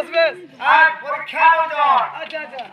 বেশ বেশ আর পরীক্ষা দাও আচ্ছা আচ্ছা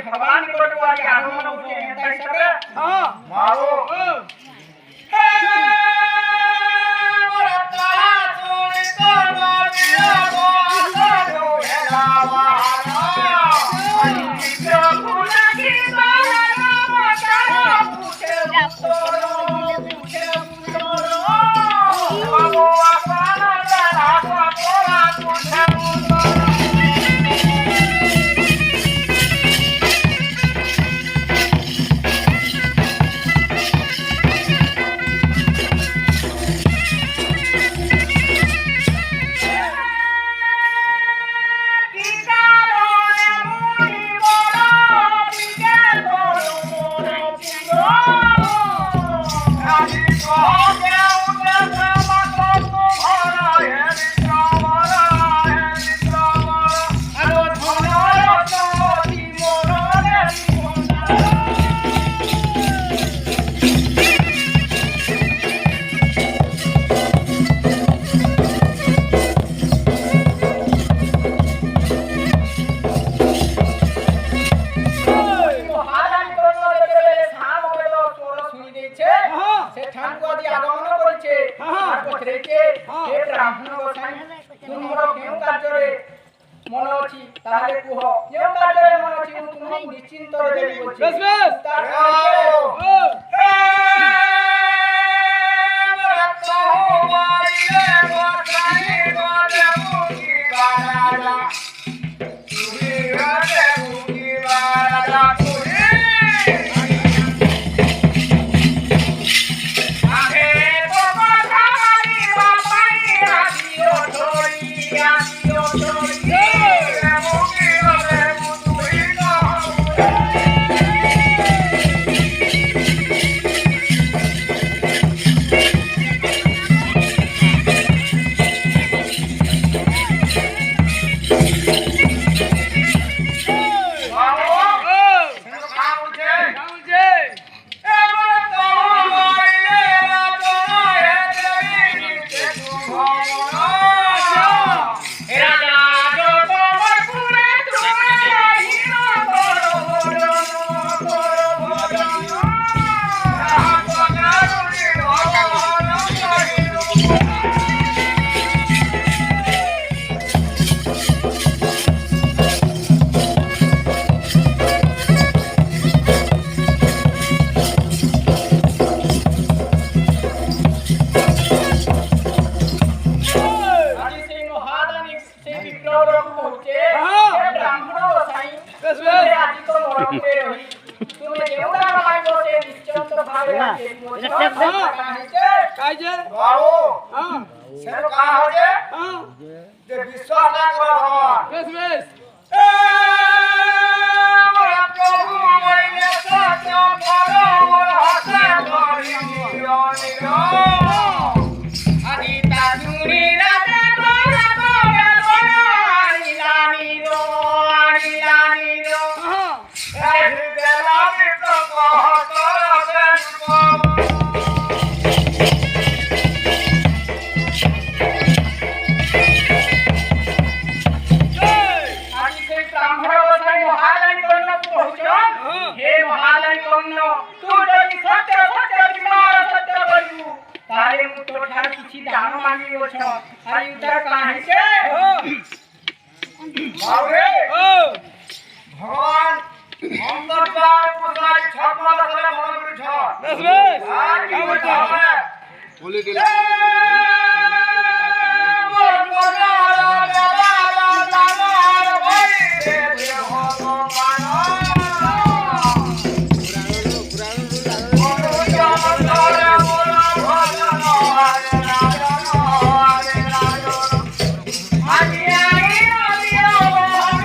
भगवान निकटवारी आगमन होते हैं हिसाबे हां माओ हाँ ବ୍ରାହ୍ମଣ ଗୋସାଇଁ ତୁମେ ଆଜି ତ ମରମରେ ରହି ତୁମେ ଯେଉଁଟା ମାଇବ ସେ ନିଶ୍ଚିନ୍ତ ଭାବେ कायजे बाबू हां से कहा हो जे हां जे विश्वास ना करो भगवान बस बस ए मोर प्रभु मैंने सत्य करो मोर हसे करी निरो निरो अदिता सुनी राते तोरा तोरा तोरा आनिला निरो हां ए देला भी तो कहो तोरा से आदि से ब्राह्मण गोसाई महादानी कर्ण पहुँचन हे महादानी कर्ण तू जदि सत्य सत्य विमार सत्य करू तारे मु तो ठार किछि दान मांगी ओछ आइ उतर काहे से बाबू रे ओ भगवान अंदर जाए पुसाई छपमा लगे मन गुरु छ बस बस आज की बता है बोले के मोर मोरा रा भाई रे दे हो पाना मोर जामतारे मोरा भजन हरे राजन हरे राजन आदि आई आदि भगवान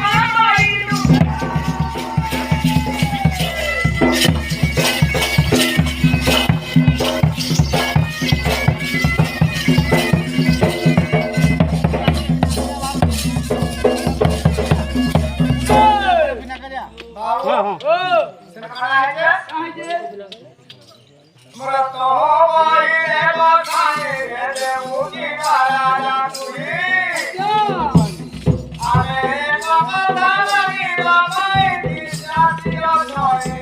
बाबू ओ से कहा है जे कायजे मृत हो गई रे बखाने रे देवकी महाराजा तुही आरे बाबा दानी बाबाई दिशातियो जोई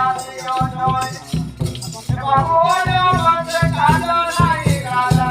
आतियो जोई बाबू ने मन से काजो नहीं काला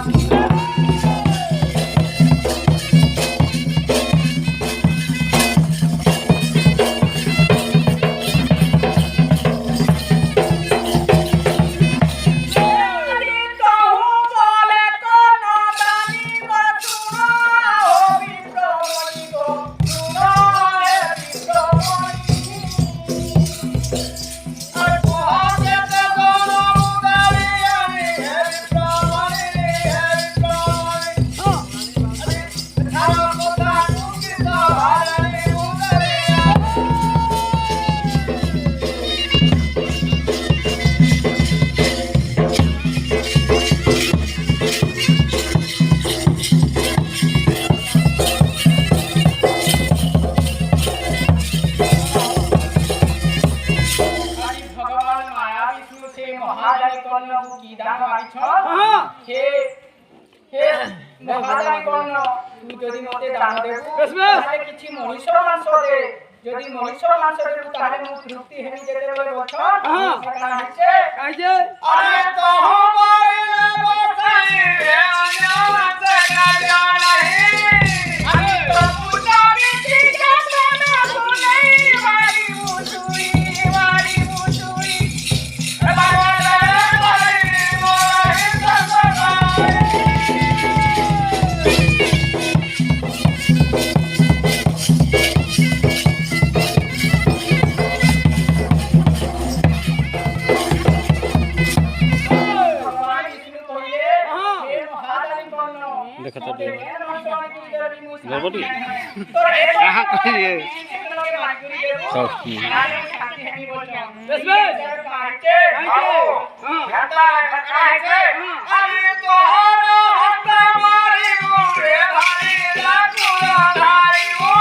भगवान माया विष्णु से महादानी कर्ण की दान मागिछ हां हे हे महादानी कर्ण तू जदि मते दान देबु बस बस। ताले किछि मनुष्य मांस दे जदि मनुष्य मांस देबु ताले मु तृप्ति हेमी जेतेबेले गछ हाँ। काहे कायजे अरे तो हो गई रे बखाने रे अन्य से काजो नहीं अरे तो पूजा विधि का गाना सुनई वारी मुसुई देखत दे गरबटी कहां कहिए बस बस काहे हां घटा घटा है अरे तो हरो हट मारी गोरे भाई लाकुरा धारी ओ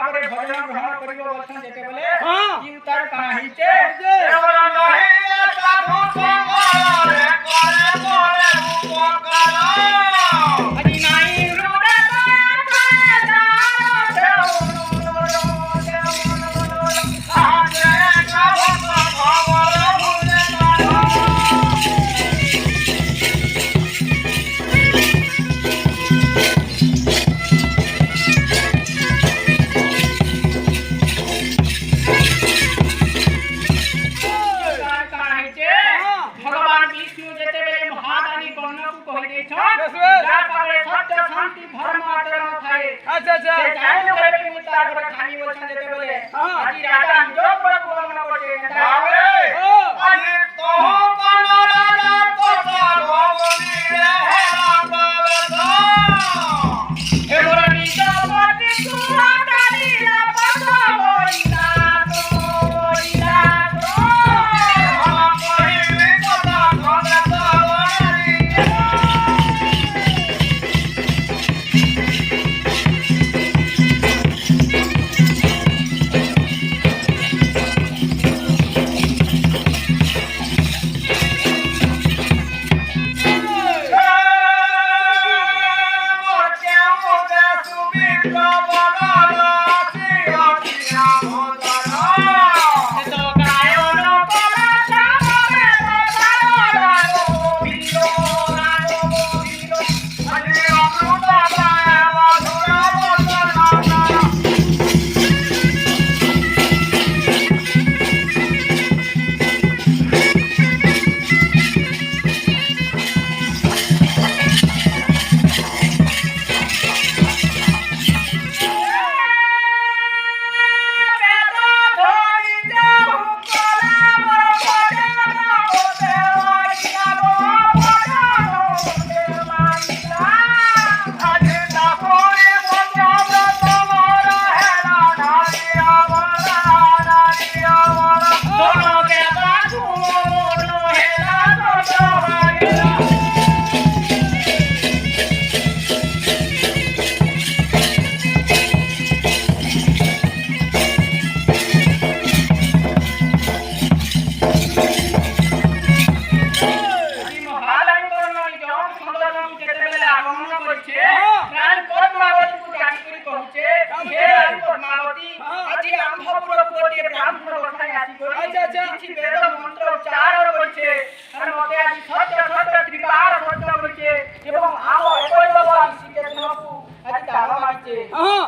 ଭାବରେ ଭଜନ ଗ୍ରହଣ କରିବ ବଛନ୍ ଯେତେବେଳେ ହଁ। କି ତାର କାଣା ହେଇଛେ କେବଳ ନହିଲେ ସାଧୁ ସଙ୍ଗରେ କରେ କରେ ଉପକାର ଆଜି ନାଇଁ ହୃଦୟ भगवान विष्णु जेतेबेले महादानी गणना को कहि दै छ जा पारे सत्य शांति धर्म आचरण थाए अच्छा अच्छा से जाय न करे कि तार घर खानी बोलछन जेतेबेले आजी राजा जो पर गणना करते बाबरे আজি তোহ কোন রাজা তোতা ভবনি রে হেরা পাবেছ हे मोर निज पति सुहाताली ला पद होइना तोइना तो हम কহিলি কথা ধনে তবরি মোর কেউ দে সুমিত্র বদল সিয়া মোদন तो गायन कला सामरे तारो बिलो रागो बिलो আজি অমৃত পায় মধুর বচন আজি তাপরে পঞ্চম তোমার হেলা নারিয়া বলা নারিয়া বলা हाँ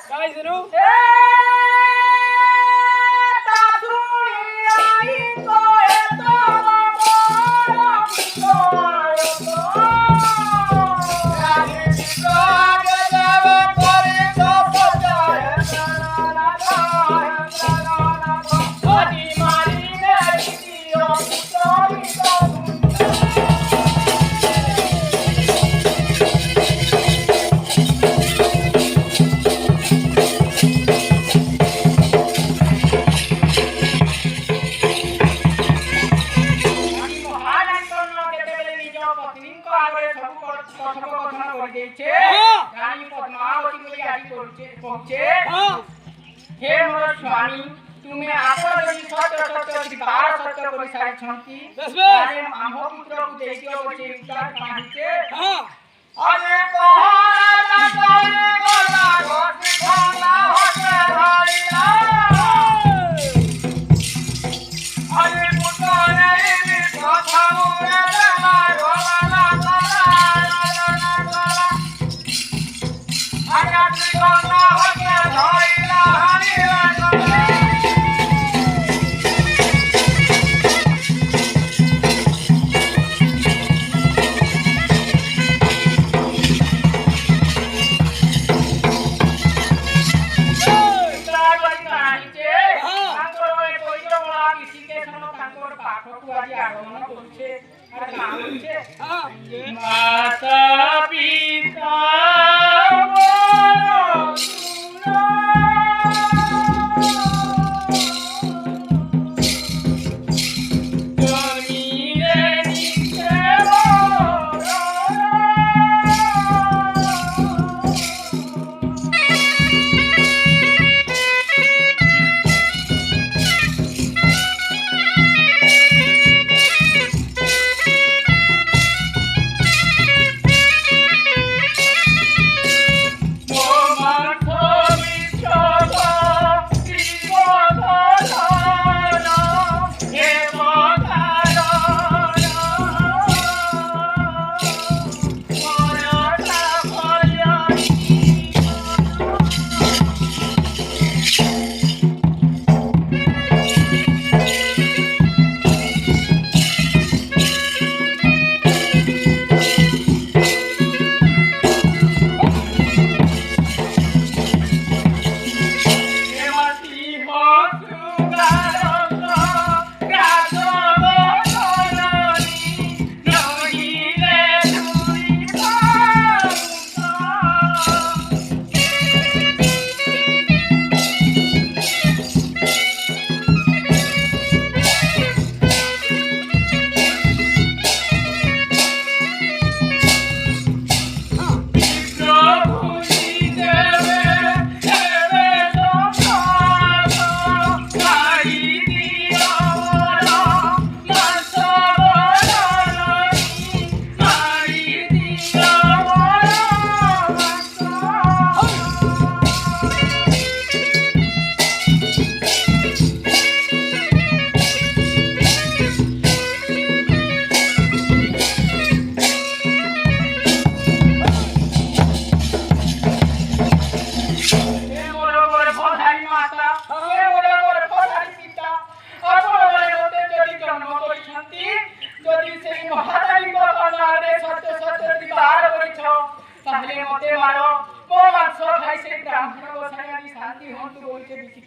काय सुरू हे मोर स्वामी तुम्हें आपण जदि सत्य सत्य अधिकार सत्य करि सारी छंती तारे आम्भ पुत्र को देखियो बचे उतार काहिचे हाँ अरे तोहरा तोरे गोला गोटी खाना होते भाईया अरे पुतरे नी कथा मोरे देला गोला ना करा आया त्रिकोणा होते भाईला हरिया अरे माऊलीचे. हा माता पिता मोर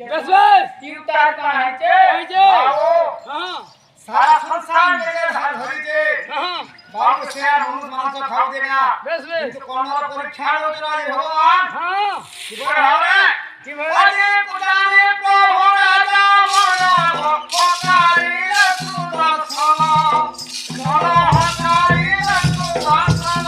बस बस तीर्थार काहायचे पाहिजे हा सारा संसार मेरे हाल धरीचे हा बाबू से मनुष्य मांस खाऊ देना बस बस কিন্তু কোনরা পরীক্ষা হতে রাজি ভগবান हा কি করে হবে কি বলে আজে পুজানে প্রভু রাজা মন ভক্তারি সুদর্শন নর হতারি সুদর্শন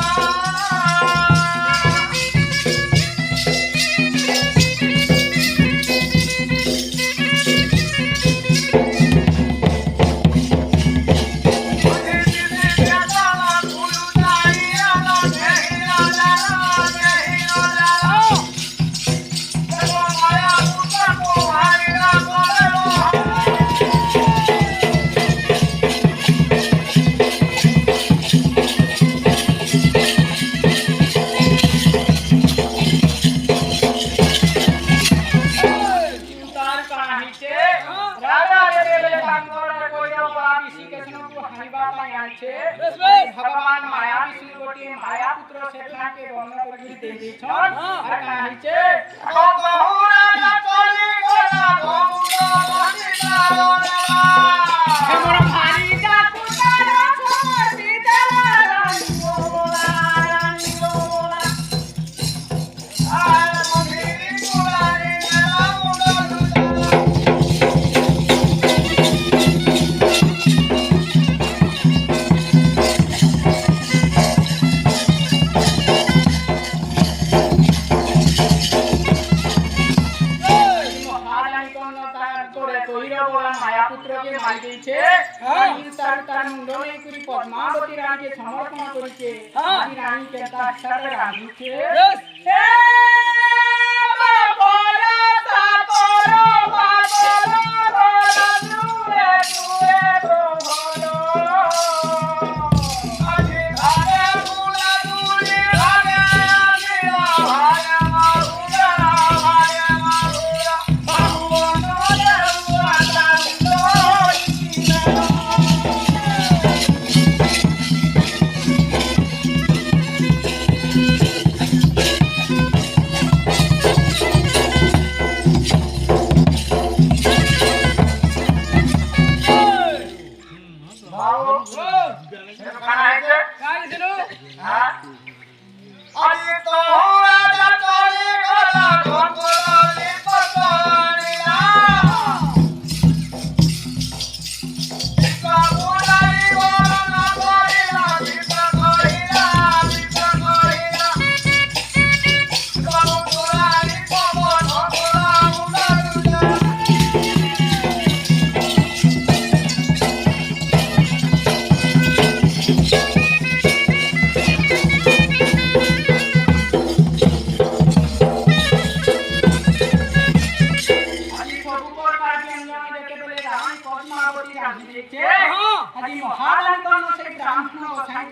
तीर्थार काहायचे राजा रे सांगोर कोयो बाबी श्रीकृष्ण को हरिबा मायाचे बस बस भगवान माया विष्णु गोटी माया पुत्र शेखना के वर्ण करी दे दी छन और काहायचे हे मोर भारी जा पुतारा छोटी दला रानी बोला माया पुत्र के मारी देছে তার মুন্ড নেই করি পদ্মাবতী রানীকে সমর্পণ করেছে আদি রানী কেতা সাথে রানীকে बस হে বাবলা সাকর বাবলা বলা তুরে তুরে প্রভলো আজি ঘরে মুলা দুলি ঘরে নিলা ভায়া মাহুরা ভায়া মাহুরা বাহুবন দেউয়া তান্দো হে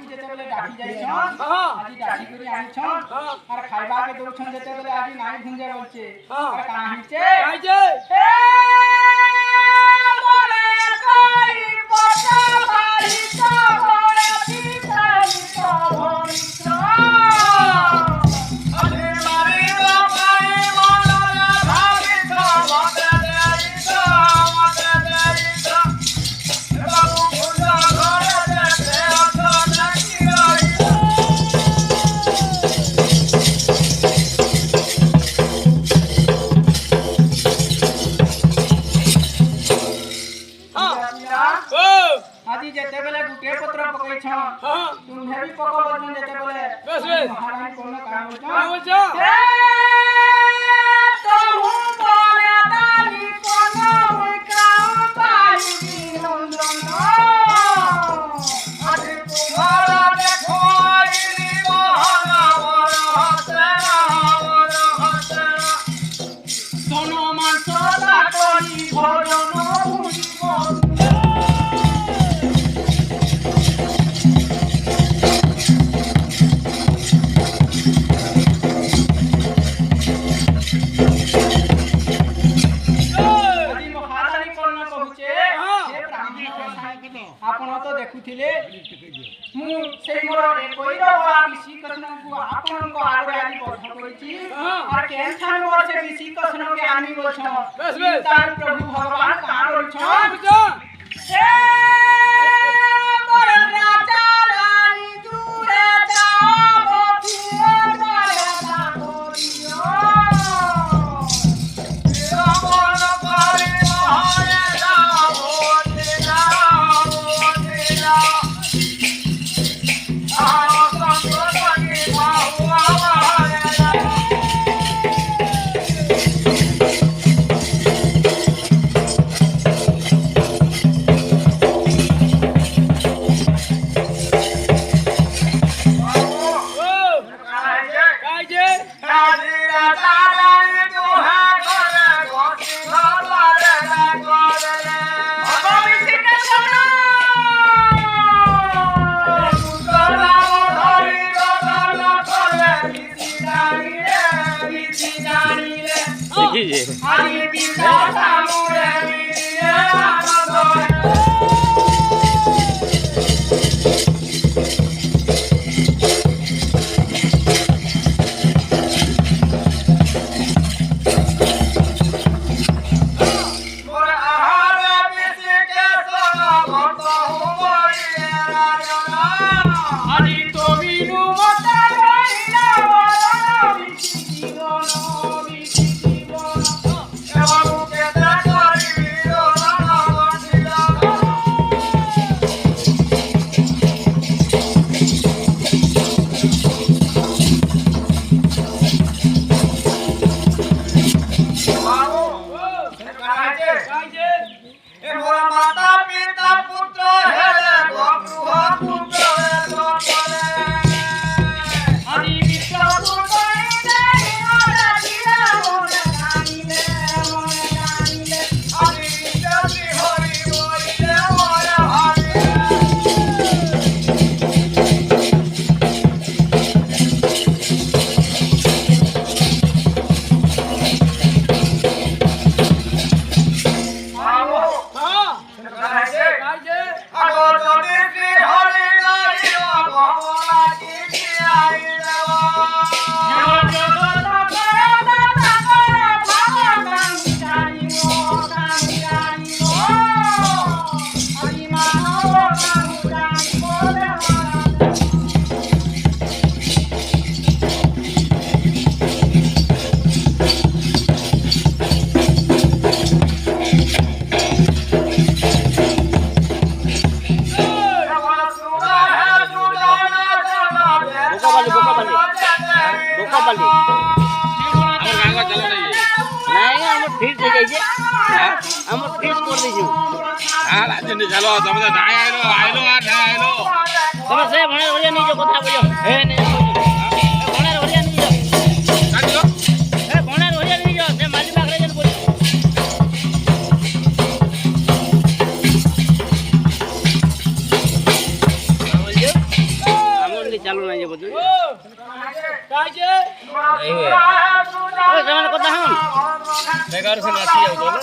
ଯେତେବେଳେ ଡାକି ଯାଇଛନ୍ ଆଜି ଡାକି କରି ଆଣିଛନ୍ ଆର ଖାଇବା କେ ଦଉଛନ୍ ଯେତେବେଳେ ଆଜି ନାଇଁ ଭୁଞ୍ଜେ ବୋଲଛେ ଆର କାଁ ହେଇଛେ কাইছে हे मोरे कोई पोता बारी तो मोरे पिताई तो भोरितो अरे मारी बापाई बोलरे भाभी तो मत देई तो बाबू भुजा घरे देते तो नहीं रही ও ଆଜି ଯେତେବେଳେ ଗୁଟେ ପତ୍ର ପକେଇଛନ୍ হ্যাঁ ତୁମେ ବି ପକ ବୋଲଛନ୍ ଯେତେବେଳେ বেশ বেশ ମହାରାଣୀ କୋନ କାଁ কাম ବୋଲଛନ୍ হচ্ছে ତହୁ ବଳେ ଦାନି କୋନ ମୁଇ କାଁ ପାଇବି ନନ୍ଦନ अरे तुम्हारा देखो आईनी बहाना मोर हसना ধন মাংস তাকরি ভজন ভুলিব ଆଜି ମହାରାଣୀ କଣ କହୁଛେ ସେ ବ୍ରାହ୍ମଣ ଆପଣ ତ ଦେଖୁଥିଲେ ମୁଁ ସେଇ ମୋର ଏକୋଇର ବିଶି କୃଷ୍ଣଙ୍କୁ ଆପଣଙ୍କ ଆଗରେ ଆଜି ବଧ କରିଛି আর কেন ছান মোর সে বিশি কৃষ্ণকে আনি বলছ বেশ, বেশ। তার প্রভু ভগবান কাঁ বলছ কাম হচ্ছে হে মোর রাজা রানী দূরে যাও বধিয়ে মারে দাও দিও मन पारी बहाने जाओ तेरा आओ संग की बाहुआ मारे ও কাইছে राजी रानी तू है करे गोटी भवारे ना करे ভগবিষ্ণু কৃষ্ণ सुतला धरी गदल करे बिसी जानी रे बिसी जानी रे আদি পিতা सामुरे मिलिए आनंद मोर आहार बिसी के सोना भक्त हूँ मोरी राजना আদি তুমি মতা রইলা বড় বিচি জীবন বিচি জীবন बाबू के करी वीरो राना बंदिला बाबू काहे কাইছে ए मोरा माता पिता पुत्र हेले गोपुह पुत्र हे सोतले আদি বিশ্ব পুরাই দেই ওরা দিলা মনে জানিলে अरे जल्दी हरि बोले मोरा हरि बाबू হ্যাঁ काहे কাইছে আগো যদি শ্রী হরি নারী ভগবান কি আই দেবা জগত করতা করে ভগবান জানিও জানিও আদি মানব জানিও দেওয়া बोकाबाली ନାଇଁ ଆମର ଫିକ୍ସ ହେଇଯାଇଛି ଆମର ଫିକ୍ସ କରିଦେଇଛୁ ତମେ ସେ ଭଣେର ଭଳିଆ ନିଜ କଥା ବୁଝ ହେ ଭଣେର ଭଳିଆ ନିଜ ଭଣେର ଭଳିଆ ନିଜ ସେ ମାଝି ପାଖରେ ଯେନ୍ ବୁଝ Hey! ଚାଲୁ ନାହିଁ ଯେ ବୋଧେ काय जे ସେମାନେ କଥା ହଉନ ବେଗାର ସେ ନାଚି ଯାଉଛ ନା